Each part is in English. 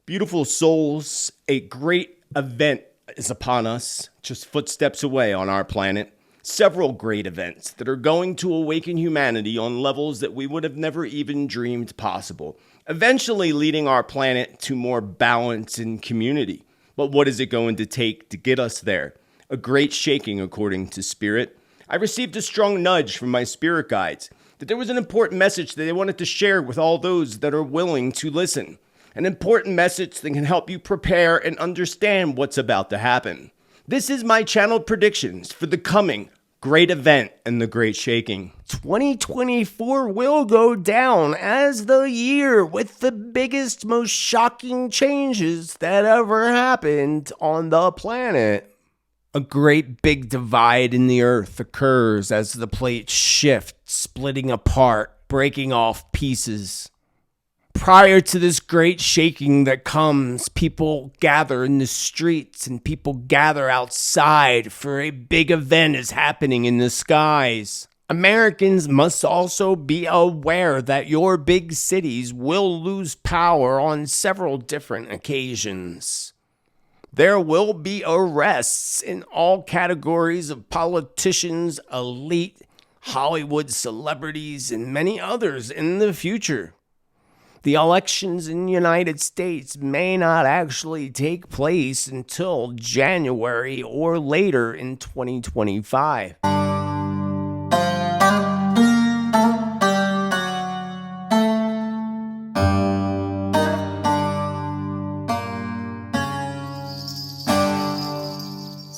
Beautiful souls, a great event is upon us, just footsteps away on our planet. Several great events that are going to awaken humanity on levels that we would have never even dreamed possible, eventually leading our planet to more balance and community. But what is it going to take to get us there? A great shaking, according to Spirit. I received a strong nudge from my spirit guides that there was an important message that they wanted to share with all those that are willing to listen. An important message that can help you prepare and understand what's about to happen. This is my channeled predictions for the coming great event and the great shaking. 2024 will go down as the year with the biggest, most shocking changes that ever happened on the planet. A great big divide in the earth occurs as the plates shift, splitting apart, breaking off pieces. Prior to this great shaking that comes, people gather in the streets and people gather outside for a big event is happening in the skies. Americans must also be aware that your big cities will lose power on several different occasions. There will be arrests in all categories of politicians, elite, Hollywood celebrities, and many others in the future. The elections in the United States may not actually take place until January or later in 2025.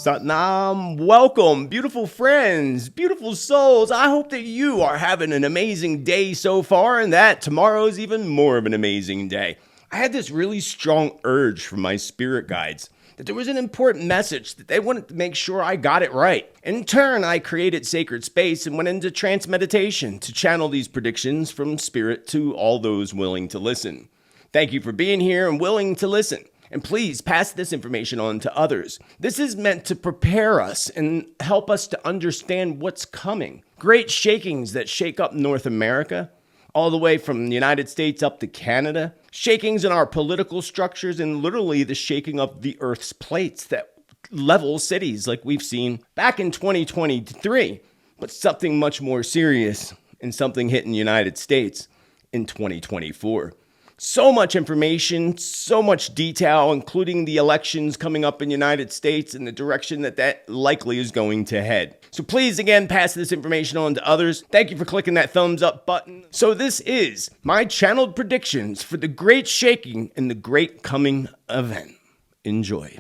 Satnam, welcome, beautiful friends, beautiful souls. I hope that you are having an amazing day so far and that tomorrow is even more of an amazing day. I had this really strong urge from my spirit guides that there was an important message that they wanted to make sure I got it right. In turn, I created sacred space and went into trance meditation to channel these predictions from spirit to all those willing to listen. Thank you for being here and willing to listen. And please pass this information on to others. This is meant to prepare us and help us to understand what's coming. Great shakings that shake up North America, all the way from the United States up to Canada. Shakings in our political structures and literally the shaking of the Earth's plates that level cities like we've seen back in 2023. But something much more serious and something hitting the United States in 2024. So much information, so much detail, including the elections coming up in the United States and the direction that likely is going to head. So please, again, pass this information on to others. Thank you for clicking that thumbs up button. So this is my channeled predictions for the great shaking and the great coming event. Enjoy.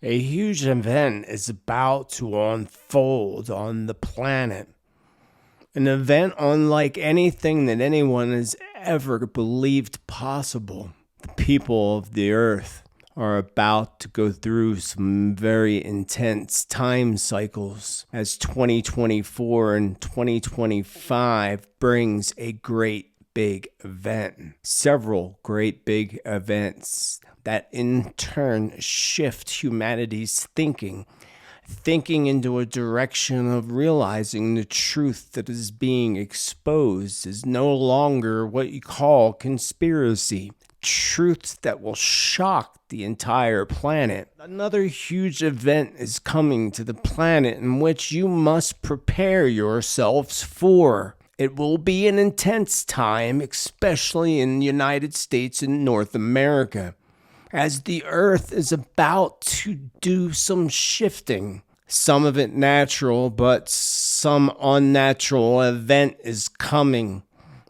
A huge event is about to unfold on the planet. An event unlike anything that anyone has ever believed possible. The people of the earth are about to go through some very intense time cycles as 2024 and 2025 brings a great big event. Several great big events that in turn shift humanity's thinking into a direction of realizing the truth that is being exposed is no longer what you call conspiracy. Truths that will shock the entire planet. Another huge event is coming to the planet in which you must prepare yourselves for. It will be an intense time, especially in the United States and North America, as the earth is about to do some shifting. Some of it natural, but some unnatural event is coming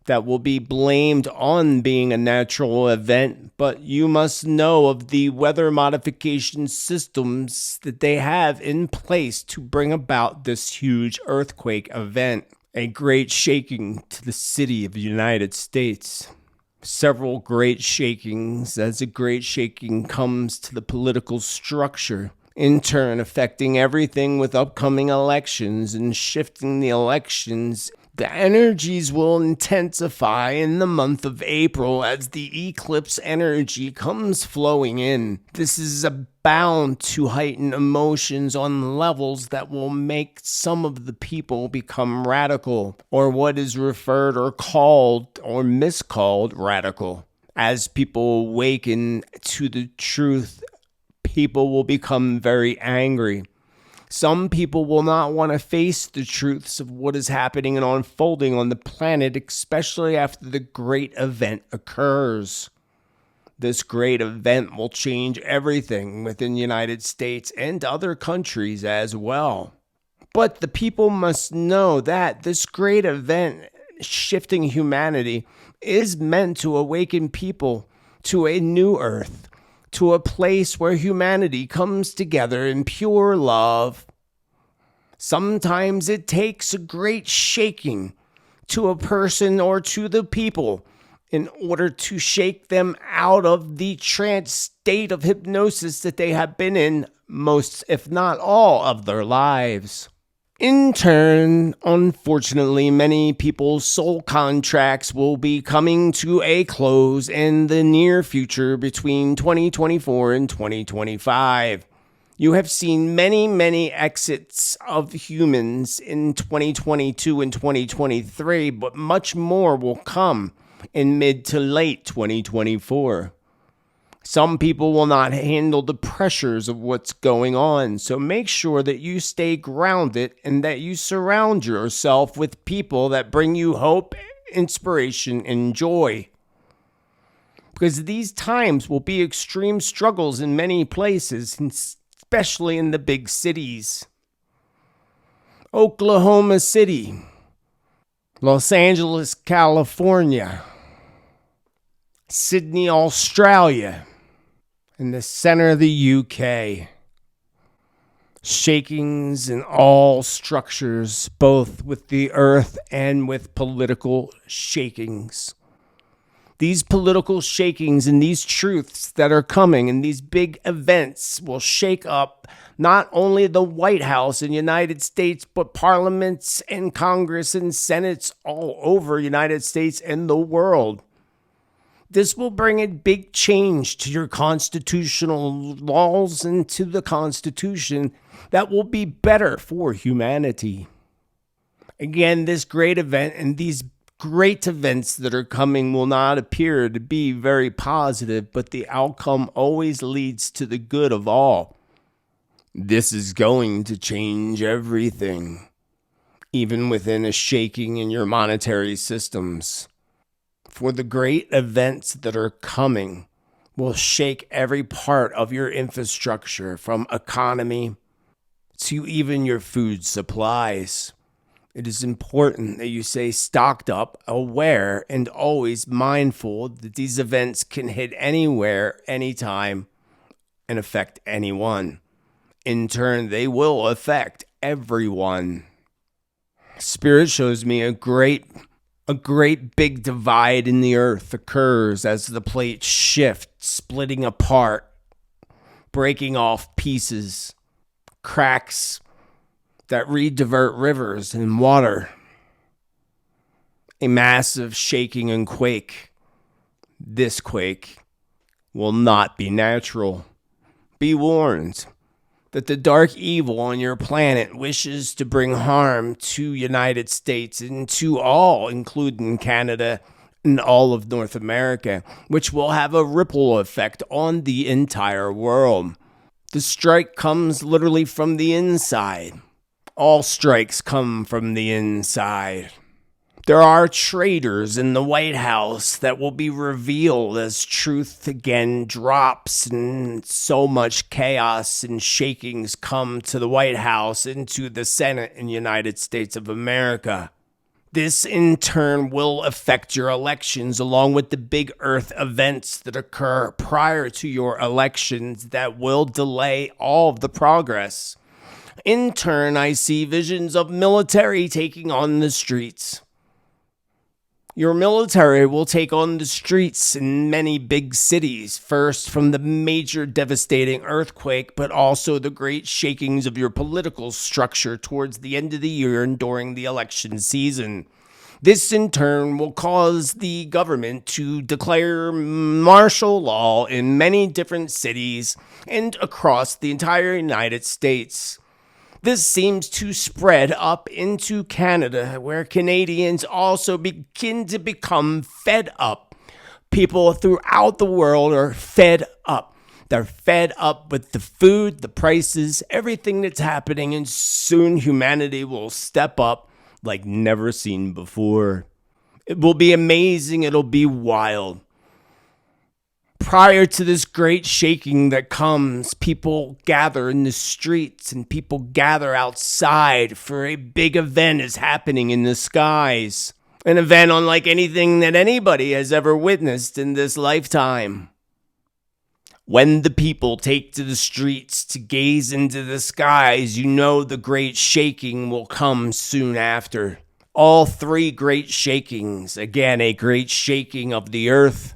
that will be blamed on being a natural event, but you must know of the weather modification systems that they have in place to bring about this huge earthquake event. A great shaking to the city of the United States. Several great shakings as a great shaking comes to the political structure, in turn affecting everything with upcoming elections and shifting the elections. The energies will intensify in the month of April as the eclipse energy comes flowing in. This is bound to heighten emotions on levels that will make some of the people become radical, or what is referred or called or miscalled radical. As people awaken to the truth, people will become very angry. Some people will not want to face the truths of what is happening and unfolding on the planet, especially after the great event occurs. This great event will change everything within the United States and other countries as well. But the people must know that this great event shifting humanity is meant to awaken people to a new earth, to a place where humanity comes together in pure love. Sometimes it takes a great shaking to a person or to the people in order to shake them out of the trance state of hypnosis that they have been in most, if not all, of their lives. In turn, unfortunately, many people's soul contracts will be coming to a close in the near future between 2024 and 2025. You have seen many exits of humans in 2022 and 2023, but much more will come in mid to late 2024. Some people will not handle the pressures of what's going on, so make sure that you stay grounded and that you surround yourself with people that bring you hope, inspiration, and joy. Because these times will be extreme struggles in many places, especially in the big cities. Oklahoma City, Los Angeles, California, Sydney, Australia, in the center of the UK. Shakings in all structures, both with the earth and with political shakings. These political shakings and these truths that are coming and these big events will shake up not only the White House in the United States, but parliaments and Congress and senates all over the United States and the world. This will bring a big change to your constitutional laws and to the Constitution that will be better for humanity. Again, this great event and these great events that are coming will not appear to be very positive, but the outcome always leads to the good of all. This is going to change everything, even within a shaking in your monetary systems. For the great events that are coming will shake every part of your infrastructure, from economy to even your food supplies. It is important that you stay stocked up, aware, and always mindful that these events can hit anywhere, anytime, and affect anyone. In turn, they will affect everyone. Spirit shows me a great big divide in the earth occurs as the plates shift, splitting apart, breaking off pieces, cracks that redivert rivers and water. A massive shaking and quake. This quake will not be natural. Be warned that the dark evil on your planet wishes to bring harm to United States and to all, including Canada and all of North America, which will have a ripple effect on the entire world. The strike comes literally from the inside. All strikes come from the inside. There are traitors in the White House that will be revealed as truth again drops and so much chaos and shakings come to the White House and to the Senate in the United States of America. This in turn will affect your elections along with the big earth events that occur prior to your elections that will delay all of the progress. In turn, I see visions of military taking on the streets. Your military will take on the streets in many big cities, first from the major devastating earthquake, but also the great shakings of your political structure towards the end of the year and during the election season. This in turn will cause the government to declare martial law in many different cities and across the entire United States. This seems to spread up into Canada, where Canadians also begin to become fed up People throughout the world are fed up. They're fed up with the food, the prices, everything that's happening, and soon humanity will step up like never seen before. It will be amazing. It'll be wild. Prior to this great shaking that comes, people gather in the streets and people gather outside for a big event is happening in the skies. An event unlike anything that anybody has ever witnessed in this lifetime. When the people take to the streets to gaze into the skies, you know the great shaking will come soon after. All three great shakings. Again, a great shaking of the earth.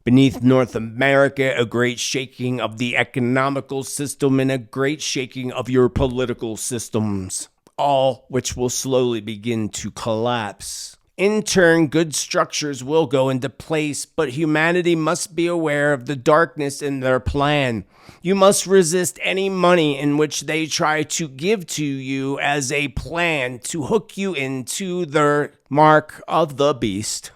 Beneath North America, a great shaking of the economical system and a great shaking of your political systems, all which will slowly begin to collapse. In turn, good structures will go into place, but humanity must be aware of the darkness in their plan. You must resist any money in which they try to give to you as a plan to hook you into their mark of the beast.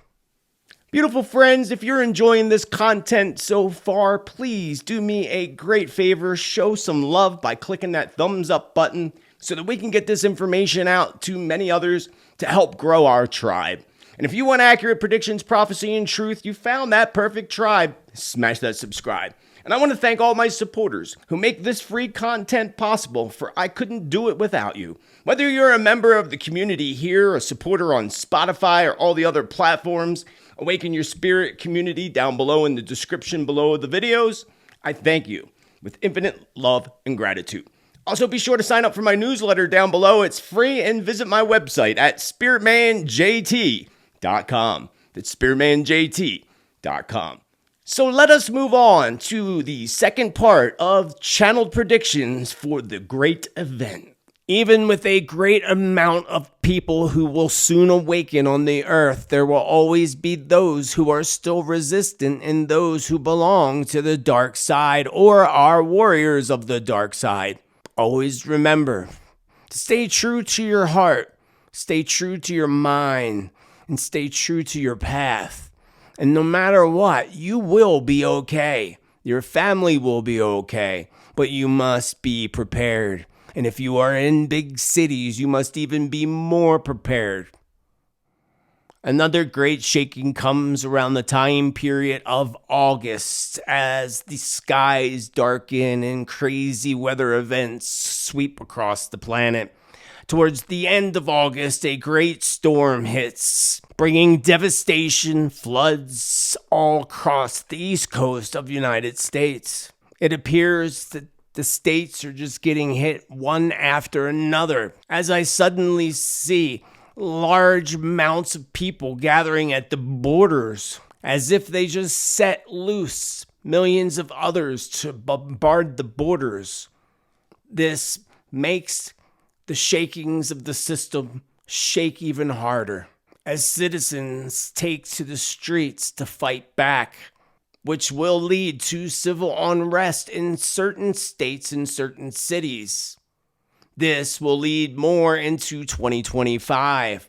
Beautiful friends, if you're enjoying this content so far, please do me a great favor. Show some love by clicking that thumbs up button so that we can get this information out to many others to help grow our tribe. And if you want accurate predictions, prophecy, and truth, you found that perfect tribe. Smash that subscribe. And I want to thank all my supporters who make this free content possible, for I couldn't do it without you. Whether you're a member of the community here, a supporter on Spotify, or all the other platforms, Awaken Your Spirit community down below in the description below the videos, I thank you with infinite love and gratitude. Also, be sure to sign up for my newsletter down below. It's free, and visit my website at spiritmanjt.com. That's spiritmanjt.com. So let us move on to the second part of channeled predictions for the great event. Even with a great amount of people who will soon awaken on the earth, there will always be those who are still resistant and those who belong to the dark side or are warriors of the dark side. Always remember to stay true to your heart, stay true to your mind, and stay true to your path. And no matter what, you will be okay. Your family will be okay, but you must be prepared. And if you are in big cities, you must even be more prepared. Another great shaking comes around the time period of August as the skies darken and crazy weather events sweep across the planet. Towards the end of August, a great storm hits, bringing devastation, floods all across the east coast of the United States. It appears that the states are just getting hit one after another, as I suddenly see large amounts of people gathering at the borders, as if they just set loose millions of others to bombard the borders. This makes the shakings of the system shake even harder, as citizens take to the streets to fight back, which will lead to civil unrest in certain states and certain cities. This will lead more into 2025.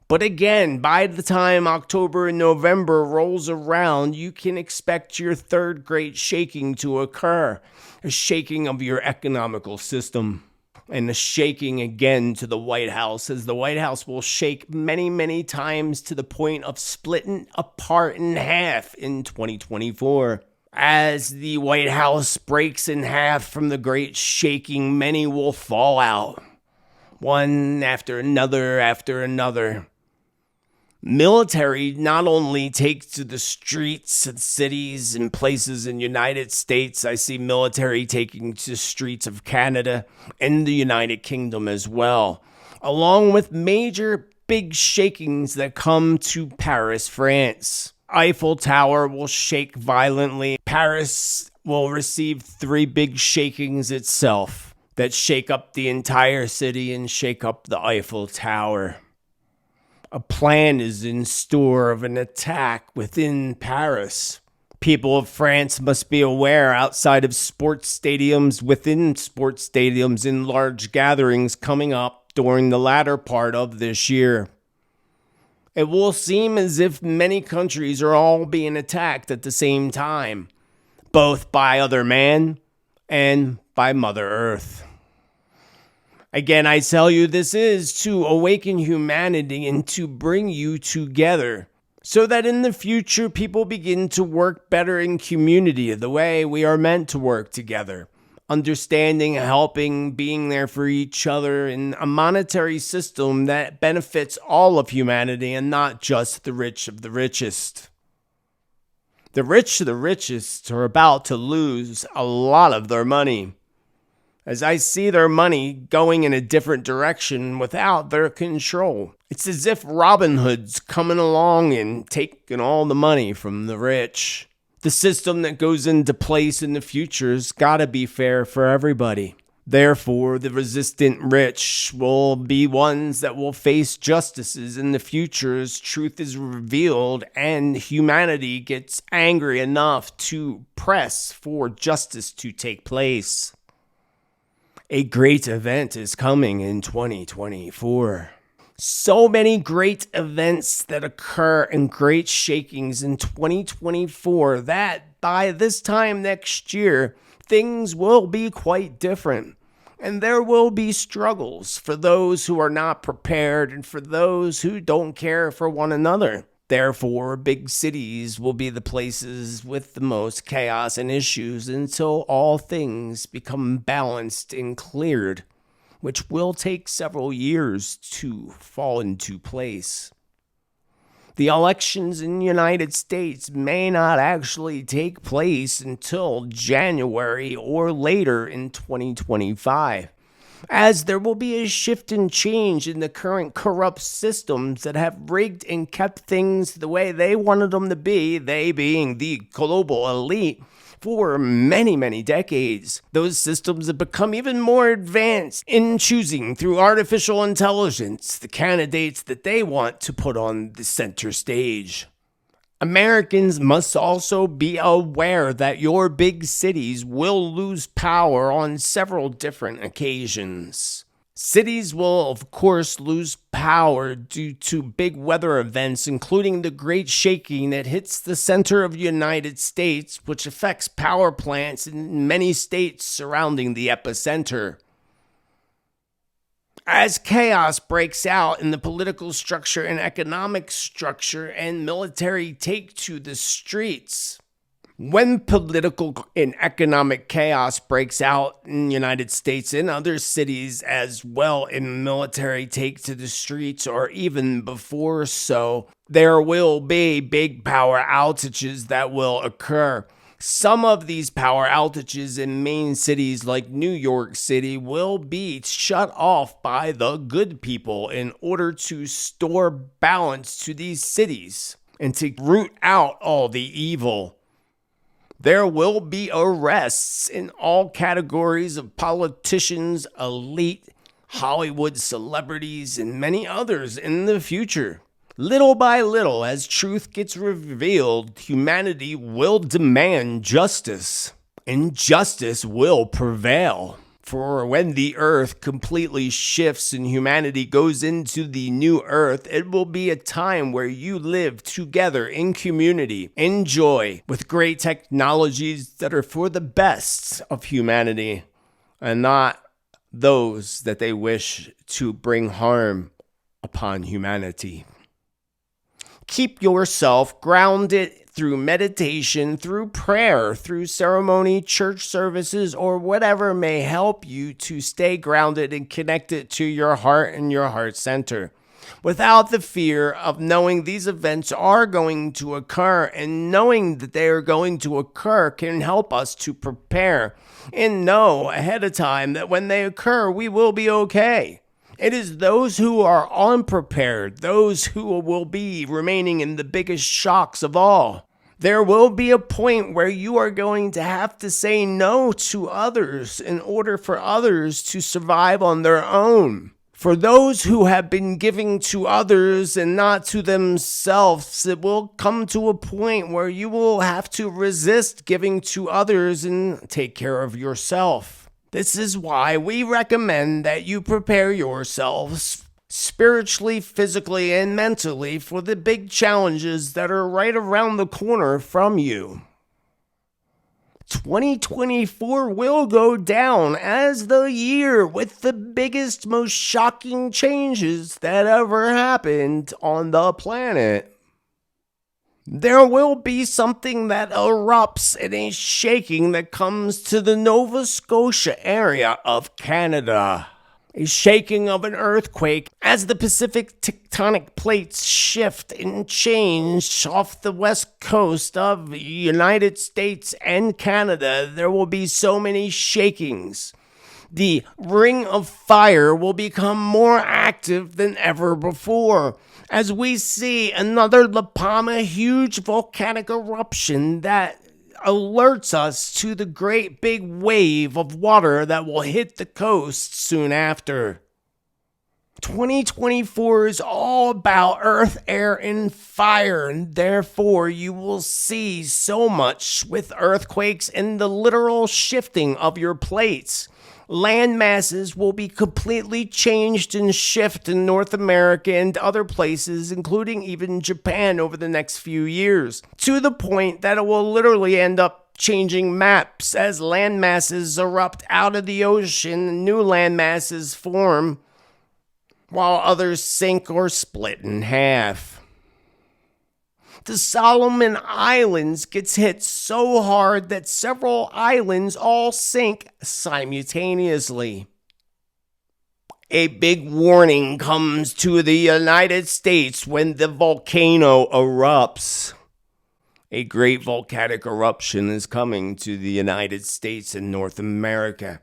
But again, by the time October and November rolls around, you can expect your third great shaking to occur, a shaking of your economical system. And a shaking again to the White House, as the White House will shake many, many times to the point of splitting apart in half in 2024. As the White House breaks in half from the great shaking, many will fall out, one after another after another. Military not only takes to the streets of cities and places in the United States. I see military taking to the streets of Canada and the United Kingdom as well, along with major big shakings that come to Paris, France. Eiffel Tower will shake violently. Paris will receive 3 big shakings itself that shake up the entire city and shake up the Eiffel Tower. A plan is in store of an attack within Paris. People of France must be aware, outside of sports stadiums, within sports stadiums, in large gatherings coming up during the latter part of this year. It will seem as if many countries are all being attacked at the same time, both by other man and by Mother Earth. Again, I tell you, this is to awaken humanity and to bring you together so that in the future people begin to work better in community the way we are meant to work together. Understanding, helping, being there for each other in a monetary system that benefits all of humanity and not just the rich of the richest. The rich of the richest are about to lose a lot of their money, as I see their money going in a different direction without their control. It's as if Robin Hood's coming along and taking all the money from the rich. The system that goes into place in the future's gotta be fair for everybody. Therefore, the resistant rich will be ones that will face justices in the future as truth is revealed and humanity gets angry enough to press for justice to take place. A great event is coming in 2024. So many great events that occur and great shakings in 2024 that by this time next year, things will be quite different. And there will be struggles for those who are not prepared and for those who don't care for one another. Therefore, big cities will be the places with the most chaos and issues until all things become balanced and cleared, which will take several years to fall into place. The elections in the United States may not actually take place until January or later in 2025. As there will be a shift and change in the current corrupt systems that have rigged and kept things the way they wanted them to be, they being the global elite, for many, many decades. Those systems have become even more advanced in choosing through artificial intelligence the candidates that they want to put on the center stage. Americans must also be aware that your big cities will lose power on several different occasions. Cities will, of course, lose power due to big weather events, including the great shaking that hits the center of the United States, which affects power plants in many states surrounding the epicenter. As chaos breaks out in the political structure and economic structure and military take to the streets, when political and economic chaos breaks out in the United States and other cities as well, and military take to the streets or even before so, there will be big power outages that will occur. Some of these power outages in main cities like New York City will be shut off by the good people in order to store balance to these cities and to root out all the evil. There will be arrests in all categories of politicians, elite, Hollywood celebrities, and many others in the future. Little by little, as truth gets revealed, humanity will demand justice, and justice will prevail. For when the earth completely shifts and humanity goes into the new earth, it will be a time where you live together in community, in joy, with great technologies that are for the best of humanity, and not those that they wish to bring harm upon humanity. Keep yourself grounded through meditation, through prayer, through ceremony, church services, or whatever may help you to stay grounded and connected to your heart and your heart center. Without the fear of knowing these events are going to occur, and knowing that they are going to occur can help us to prepare and know ahead of time that when they occur, we will be okay. It is those who are unprepared, those who will be remaining in the biggest shocks of all. There will be a point where you are going to have to say no to others in order for others to survive on their own. For those who have been giving to others and not to themselves, it will come to a point where you will have to resist giving to others and take care of yourself. This is why we recommend that you prepare yourselves spiritually, physically, and mentally for the big challenges that are right around the corner from you. 2024 will go down as the year with the biggest, most shocking changes that ever happened on the planet. There will be something that erupts in a shaking that comes to the Nova Scotia area of Canada. A shaking of an earthquake as the Pacific tectonic plates shift and change off the west coast of the United States and Canada. There will be so many shakings. The ring of fire will become more active than ever before as we see another La Palma huge volcanic eruption that alerts us to the great big wave of water that will hit the coast soon after. 2024 is all about earth, air, and fire, and therefore you will see so much with earthquakes and the literal shifting of your plates. Land masses will be completely changed and shift in North America and other places, including even Japan, over the next few years, to the point that it will literally end up changing maps as land masses erupt out of the ocean and new land masses form, while others sink or split in half. The Solomon Islands gets hit so hard that several islands all sink simultaneously. A big warning comes to the United States when the volcano erupts. A great volcanic eruption is coming to the United States and North America.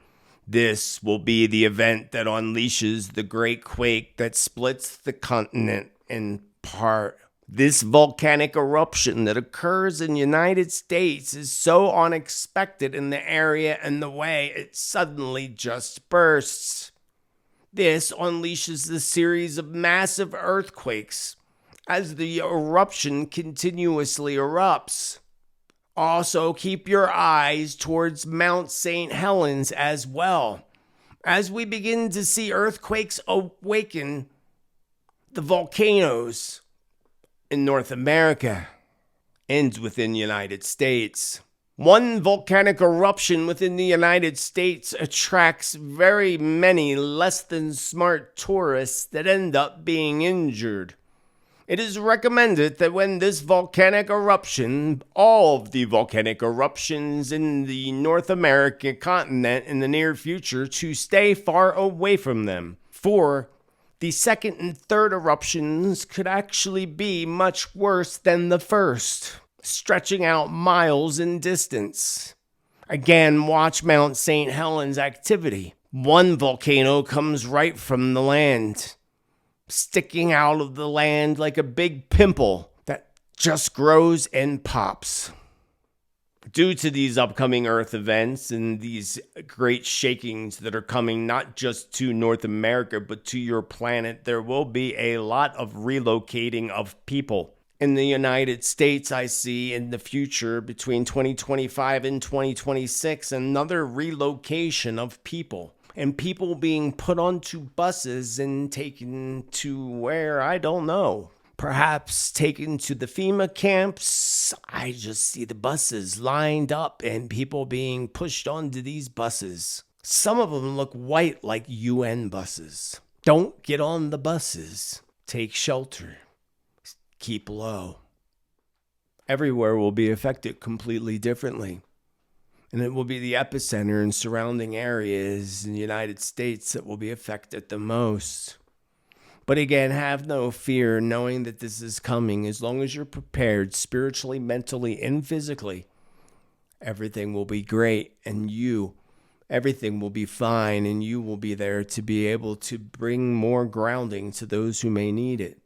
This will be the event that unleashes the great quake that splits the continent in part. This volcanic eruption that occurs in the United States is so unexpected in the area and the way it suddenly just bursts. This unleashes the series of massive earthquakes as the eruption continuously erupts. Also, keep your eyes towards Mount St. Helens as well. As we begin to see earthquakes awaken the volcanoes in North America and within the United States. One volcanic eruption within the United States attracts very many less than smart tourists that end up being injured. It is recommended that when this volcanic eruption, all of the volcanic eruptions in the North American continent in the near future, to stay far away from them. For the second and third eruptions could actually be much worse than the first, stretching out miles in distance. Again, watch Mount St. Helens activity. One volcano comes right from the land, sticking out of the land like a big pimple that just grows and pops. Due to these upcoming Earth events and these great shakings that are coming not just to North America, but to your planet, there will be a lot of relocating of people. In the United States, I see in the future between 2025 and 2026, another relocation of people. And people being put onto buses and taken to where, I don't know. Perhaps taken to the FEMA camps. I just see the buses lined up and people being pushed onto these buses. Some of them look white like UN buses. Don't get on the buses. Take shelter. Keep low. Everywhere will be affected completely differently. And it will be the epicenter and surrounding areas in the United States that will be affected the most. But again, have no fear knowing that this is coming. As long as you're prepared spiritually, mentally, and physically, everything will be great. And everything will be fine. And you will be there to be able to bring more grounding to those who may need it.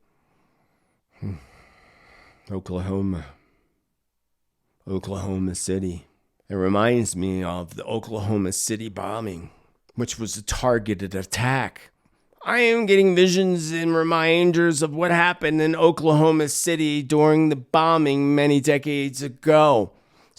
Oklahoma City. It reminds me of the Oklahoma City bombing, which was a targeted attack. I am getting visions and reminders of what happened in Oklahoma City during the bombing many decades ago.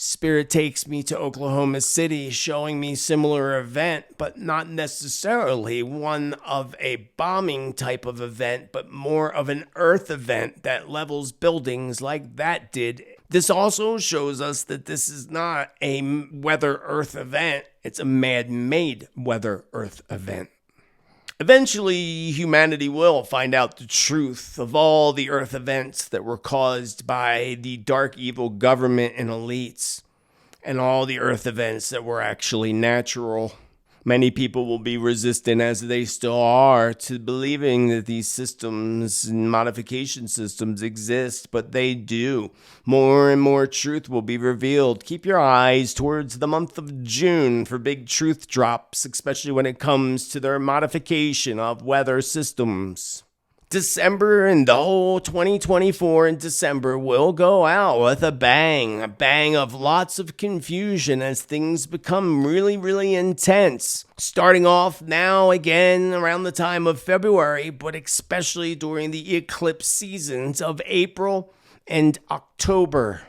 Spirit takes me to Oklahoma City, showing me similar event, but not necessarily one of a bombing type of event, but more of an earth event that levels buildings like that did. This also shows us that this is not a weather earth event, it's a man-made weather earth event. Eventually, humanity will find out the truth of all the Earth events that were caused by the dark evil government and elites, and all the Earth events that were actually natural. Many people will be resistant, as they still are, to believing that these systems and modification systems exist, but they do. More and more truth will be revealed. Keep your eyes towards the month of June for big truth drops, especially when it comes to their modification of weather systems. December and the whole 2024 in December will go out with a bang of lots of confusion as things become really, really intense. Starting off now again around the time of February, but especially during the eclipse seasons of April and October.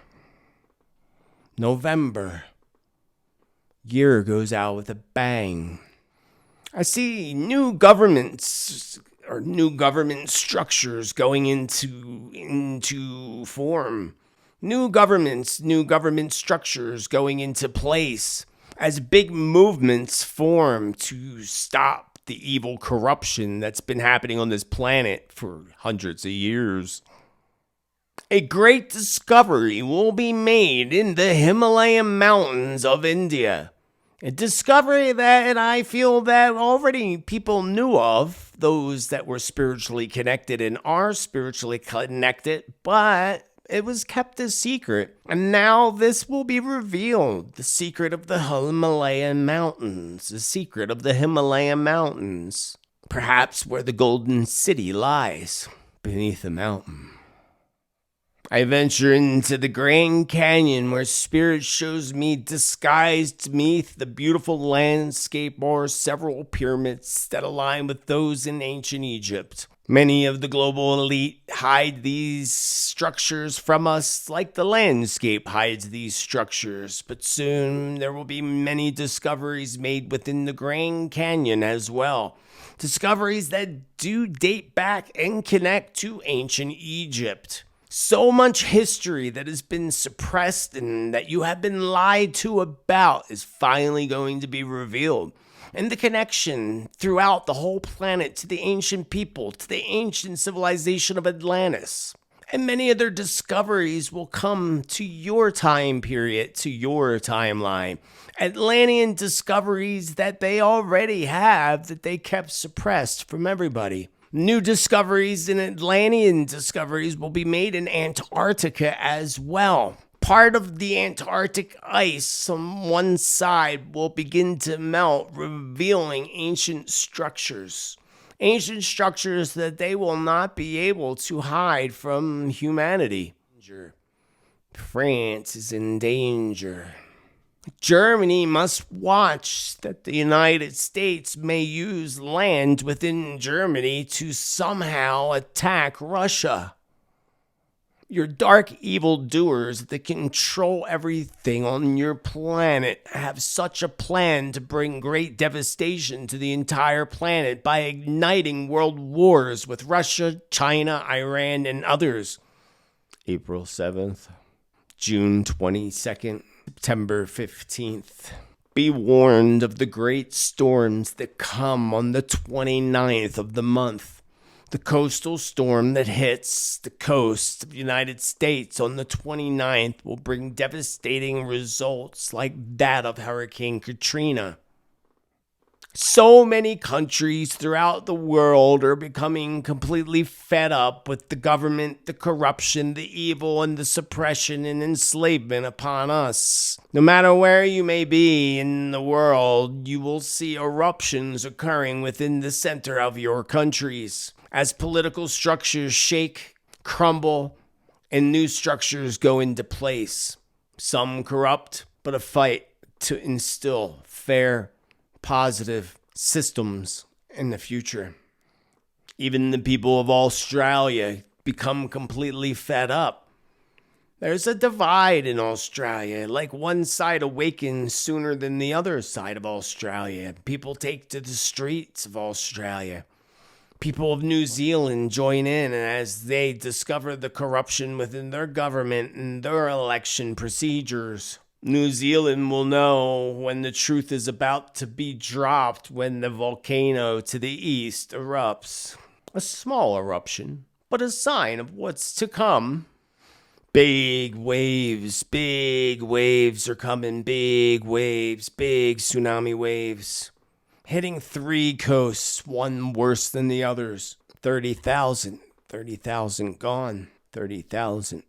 November. Year goes out with a bang. I see new governments or new government structures going into form. New government structures going into place as big movements form to stop the evil corruption that's been happening on this planet for hundreds of years. A great discovery will be made in the Himalayan mountains of India. A discovery that I feel that already people knew of, those that were spiritually connected and are spiritually connected, but it was kept a secret. And now this will be revealed, the secret of the Himalayan mountains, the secret of the Himalayan mountains, perhaps where the golden city lies, beneath a mountain. I venture into the Grand Canyon where Spirit shows me disguised beneath the beautiful landscape are several pyramids that align with those in ancient Egypt. Many of the global elite hide these structures from us like the landscape hides these structures, but soon there will be many discoveries made within the Grand Canyon as well. Discoveries that do date back and connect to ancient Egypt. So much history that has been suppressed and that you have been lied to about is finally going to be revealed. And the connection throughout the whole planet to the ancient people, to the ancient civilization of Atlantis. And many other discoveries will come to your time period, to your timeline. Atlantean discoveries that they already have that they kept suppressed from everybody. New discoveries and Atlantean discoveries will be made in Antarctica as well. Part of the Antarctic ice on one side will begin to melt, revealing ancient structures. Ancient structures that they will not be able to hide from humanity. France is in danger. Germany must watch that the United States may use land within Germany to somehow attack Russia. Your dark evildoers that control everything on your planet have such a plan to bring great devastation to the entire planet by igniting world wars with Russia, China, Iran, and others. April 7th, June 22nd. September 15th. Be warned of the great storms that come on the 29th of the month. The coastal storm that hits the coast of the United States on the 29th will bring devastating results like that of Hurricane Katrina. So many countries throughout the world are becoming completely fed up with the government, the corruption, the evil, and the suppression and enslavement upon us. No matter where you may be in the world, you will see eruptions occurring within the center of your countries as political structures shake, crumble, and new structures go into place. Some corrupt, but a fight to instill fair, positive systems in the future. Even the people of Australia become completely fed up. There's a divide in Australia, like one side awakens sooner than the other side of Australia. People take to the streets of Australia. People of New Zealand join in as they discover the corruption within their government and their election procedures. New Zealand will know when the truth is about to be dropped when the volcano to the east erupts. A small eruption, but a sign of what's to come. Big waves are coming, big waves, big tsunami waves. Hitting 3 coasts, one worse than the others. 30,000 gone, 30,000.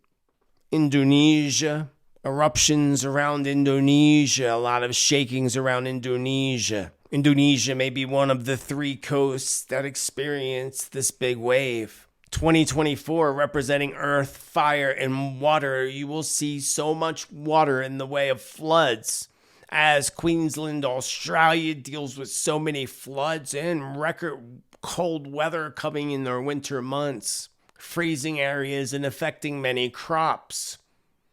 Indonesia, eruptions around Indonesia, a lot of shakings around Indonesia. Indonesia may be one of the 3 coasts that experienced this big wave. 2024 representing earth, fire, and water. You will see so much water in the way of floods as Queensland, Australia deals with so many floods and record cold weather coming in their winter months, freezing areas and affecting many crops.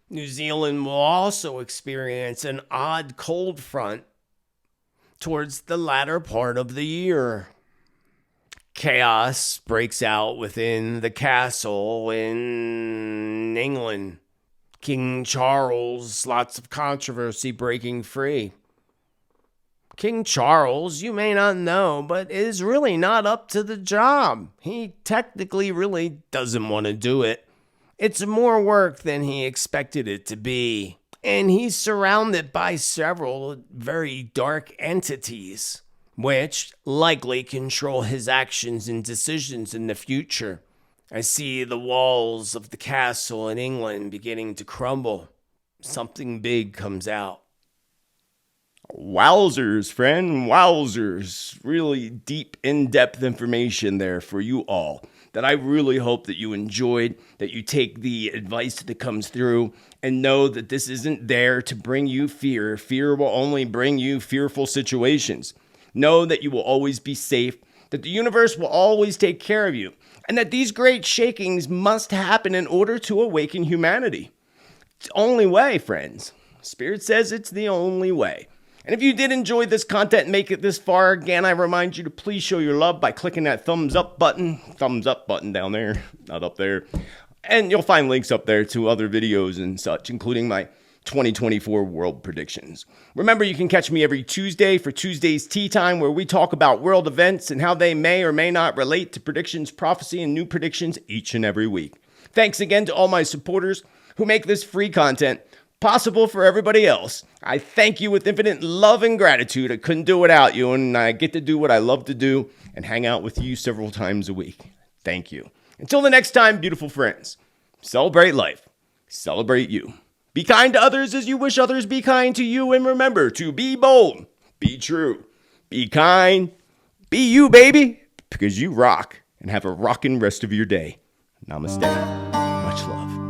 New Zealand will also experience an odd cold front towards the latter part of the year. Chaos breaks out within the castle in England. King Charles, lots of controversy breaking free. King Charles, you may not know, but is really not up to the job. He technically really doesn't want to do it. It's more work than he expected it to be. And he's surrounded by several very dark entities, which likely control his actions and decisions in the future. I see the walls of the castle in England beginning to crumble. Something big comes out. Wowzers, friend, wowzers. Really deep, in-depth information there for you all that I really hope that you enjoyed, that you take the advice that comes through and know that this isn't there to bring you fear. Fear will only bring you fearful situations. Know that you will always be safe, that the universe will always take care of you, and that these great shakings must happen in order to awaken humanity. It's the only way, friends. Spirit says it's the only way. And if you did enjoy this content and make it this far, again, I remind you to please show your love by clicking that thumbs up button down there, not up there. And you'll find links up there to other videos and such, including my 2024 world predictions. Remember, you can catch me every Tuesday for Tuesday's Tea Time, where we talk about world events and how they may or may not relate to predictions, prophecy, and new predictions each and every week. Thanks again to all my supporters who make this free content possible for everybody else. I thank you with infinite love and gratitude. I couldn't do it without you, and I get to do what I love to do and hang out with you several times a week. Thank you. Until the next time, beautiful friends, celebrate life. Celebrate you. Be kind to others as you wish others be kind to you. And remember to be bold, be true, be kind, be you, baby, because you rock, and have a rockin' rest of your day. Namaste. Much love.